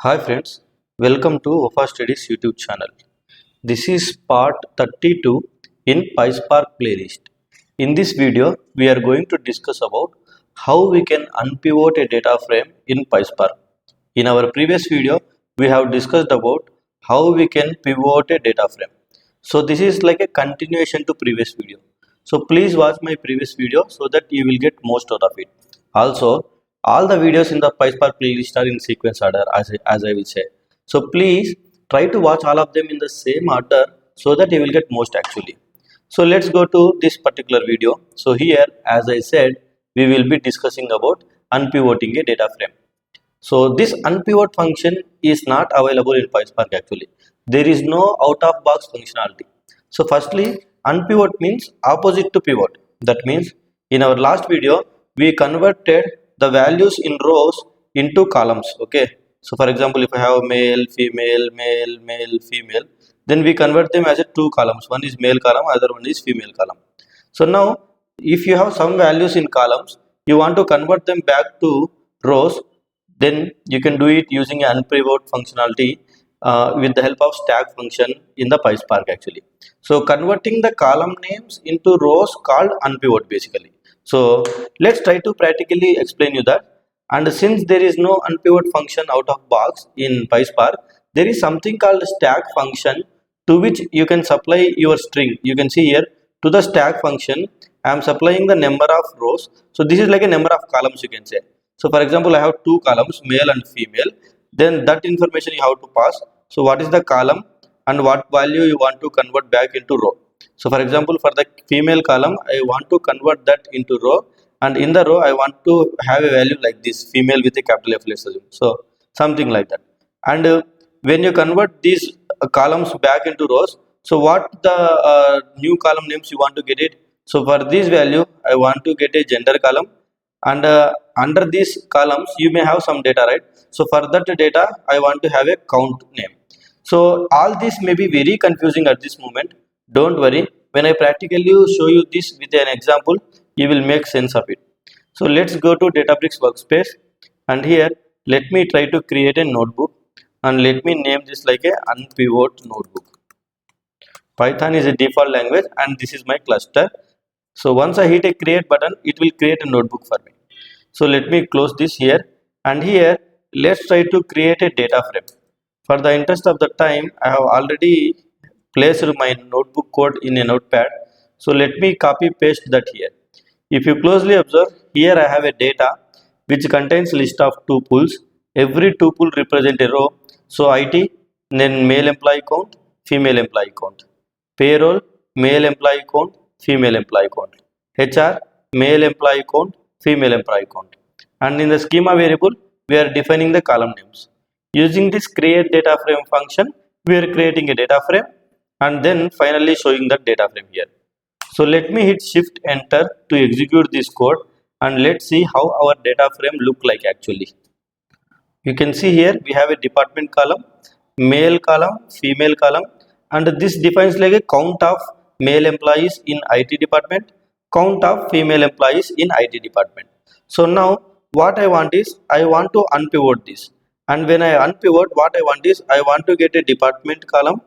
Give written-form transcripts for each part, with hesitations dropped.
Hi friends, welcome to OFA Studies YouTube channel. This is part 32 in PySpark playlist. In this video, we are going to discuss about how we can unpivot a data frame in PySpark. In our previous video, we have discussed about how we can pivot a data frame. So this is like a continuation to previous video. So please watch my previous video so that you will get most out of it. Also, all the videos in the PySpark playlist are in sequence order as I will say. So please try to watch all of them in the same order so that you will get most actually. So let's go to this particular video. So here, as I said, we will be discussing about unpivoting a data frame. So this unpivot function is not available in PySpark actually. There is no out-of-box functionality. So firstly, unpivot means opposite to pivot. That means in our last video, we converted the values in rows into columns. Okay. So for example, if I have male, female, male, male, female, then we convert them as a two columns. One is male column, other one is female column. So now, if you have some values in columns, you want to convert them back to rows, then you can do it using an unpivot functionality with the help of stack function in the PySpark actually. So converting the column names into rows called unpivot basically. So let's try to practically explain you that. And since there is no unpivot function out of box in PySpark, there is something called stack function to which you can supply your string. You can see here to the stack function, I am supplying the number of rows. So this is like a number of columns you can say. So for example, I have two columns, male and female. Then that information you have to pass. So what is the column and what value you want to convert back into row. So for example, for the female column, I want to convert that into row, and in the row I want to have a value like this, female with a capital F, let's assume. So something like that. And when you convert these columns back into rows, so what the new column names you want to get it. So for this value, I want to get a gender column, and under these columns you may have some data, right? So for that data I want to have a count name. So all this may be very confusing at this moment. Don't worry, when I practically show you this with an example, you will make sense of it. So let's go to Databricks workspace, and here let me try to create a notebook, and let me name this like a unpivot notebook. Python is a default language and this is my cluster. So once I hit a create button, it will create a notebook for me. So let me close this here, and here let's try to create a data frame. For the interest of the time, I have already placed my notebook code in a notepad. So let me copy paste that here. If you closely observe, here I have a data which contains list of tuples. Every tuple represents a row. So IT, then male employee count, female employee count. Payroll, male employee count, female employee count. HR, male employee count, female employee count. And in the schema variable, we are defining the column names. Using this create data frame function, we are creating a data frame and then finally showing the data frame here. So let me hit shift enter to execute this code, and let's see how our data frame look like actually. You can see here we have a department column, male column, female column, and this defines like a count of male employees in IT department, count of female employees in IT department. So now what I want is I want to unpivot this, and when I unpivot, what I want is I want to get a department column,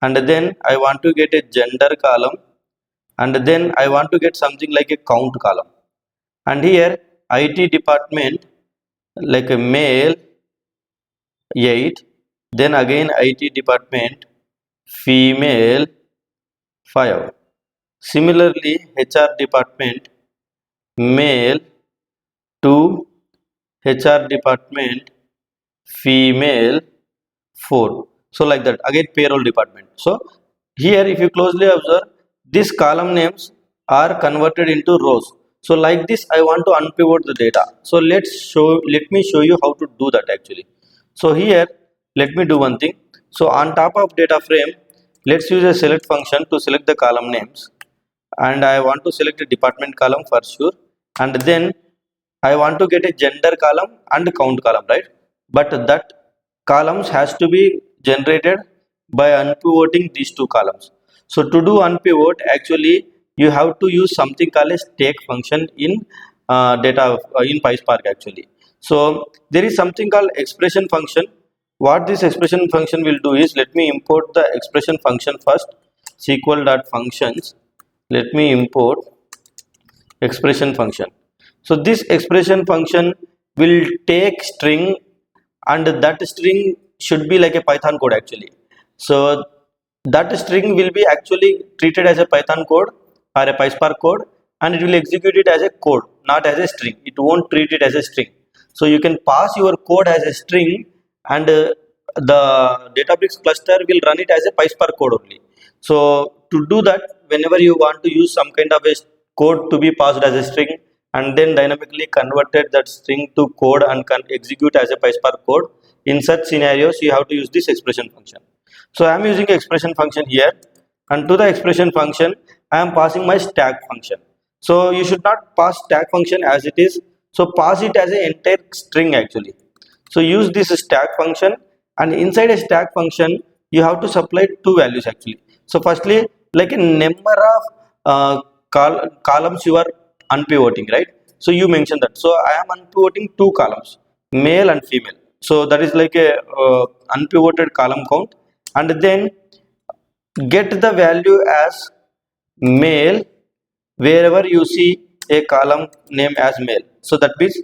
and then I want to get a gender column, and then I want to get something like a count column. And here IT department like a male 8, then again IT department female 5. Similarly, HR department male 2, HR department female 4. So like that, again payroll department. So here if you closely observe, these column names are converted into rows. So like this I want to unpivot the data. So let me show you how to do that actually. So here let me do one thing. So on top of data frame, let's use a select function to select the column names, and I want to select a department column for sure, and then I want to get a gender column and count column, right? But that columns has to be generated by unpivoting these two columns. So to do unpivot, actually you have to use something called a stack function in in PySpark actually. So there is something called expression function what this expression function will do is, let me import the expression function first. SQL.functions, let me import expression function. So this expression function will take string, and that string should be like a Python code actually. So that string will be actually treated as a Python code or a PySpark code, and it will execute it as a code, not as a string. It won't treat it as a string. So you can pass your code as a string, and the Databricks cluster will run it as a PySpark code only. So to do that, whenever you want to use some kind of a code to be passed as a string and then dynamically converted that string to code and can execute as a PySpark code, in such scenarios you have to use this expression function. So I am using expression function here, and to the expression function I am passing my stack function. So you should not pass stack function as it is, so pass it as an entire string actually. So use this stack function, and inside a stack function you have to supply two values actually. So firstly, like a number of columns you are unpivoting, right? So you mentioned that. So I am unpivoting two columns, male and female. So that is like a unpivoted column count, and then get the value as male wherever you see a column name as male. So that means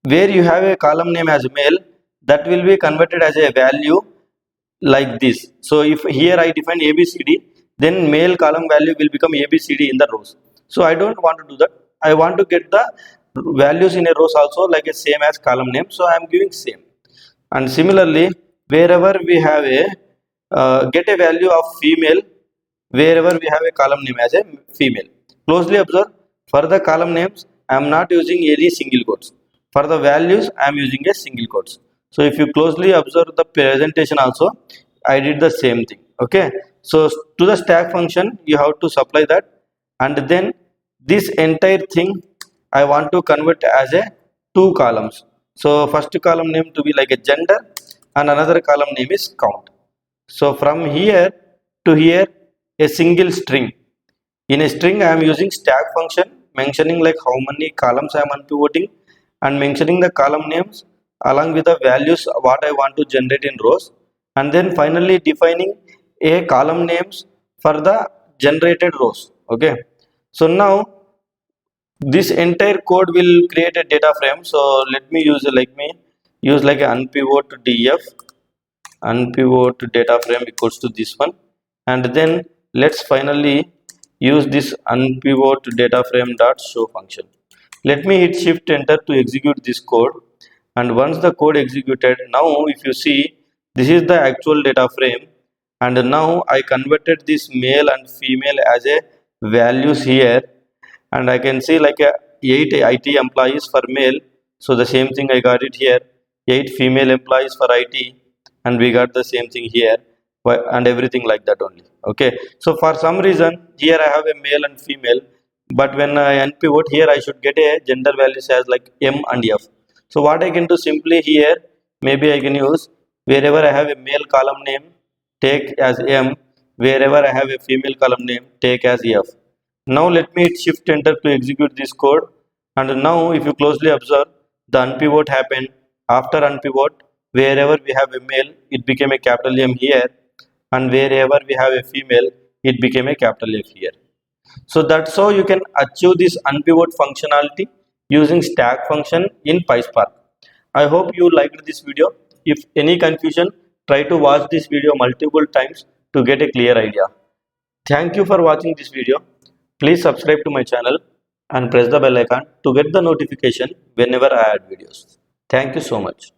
where you have a column name as male, that will be converted as a value like this. So if here I define ABCD, then male column value will become ABCD in the rows. So I don't want to do that. I want to get the values in a rows also like a same as column name. So I am giving same. And similarly, wherever we have a get a value of female, wherever we have a column name as a female. Closely observe, for the column names I am not using any single quotes. For the values I am using a single quotes. So if you closely observe the presentation also, I did the same thing. Okay. So to the stack function you have to supply that, and then this entire thing I want to convert as a two columns. So first column name to be like a gender, and another column name is count. So from here to here a single string. In a string I am using stack function, mentioning like how many columns I am unpivoting, and mentioning the column names along with the values what I want to generate in rows, and then finally defining a column names for the generated rows. Okay. So now this entire code will create a data frame. So let me use like an unpivot df, unpivot data frame equals to this one, and then let's finally use this unpivot data frame dot show function. Let me hit shift enter to execute this code, and once the code executed, now if you see, this is the actual data frame, and now I converted this male and female as a values here, and I can see like a 8 IT employees for male. So the same thing I got it here, 8 female employees for IT, and we got the same thing here, and everything like that only. Okay. So for some reason here I have a male and female, but when I unpivot here I should get a gender values as like M and F. So what I can do simply here, maybe I can use wherever I have a male column name take as M, wherever I have a female column name take as F. Now let me hit shift enter to execute this code, and now if you closely observe, the unpivot happened. After unpivot, wherever we have a male it became a capital M here, and wherever we have a female it became a capital F here. So that's how you can achieve this unpivot functionality using stack function in PySpark. I hope you liked this video. If any confusion, try to watch this video multiple times to get a clear idea. Thank you for watching this video. Please subscribe to my channel and press the bell icon to get the notification whenever I add videos. Thank you so much.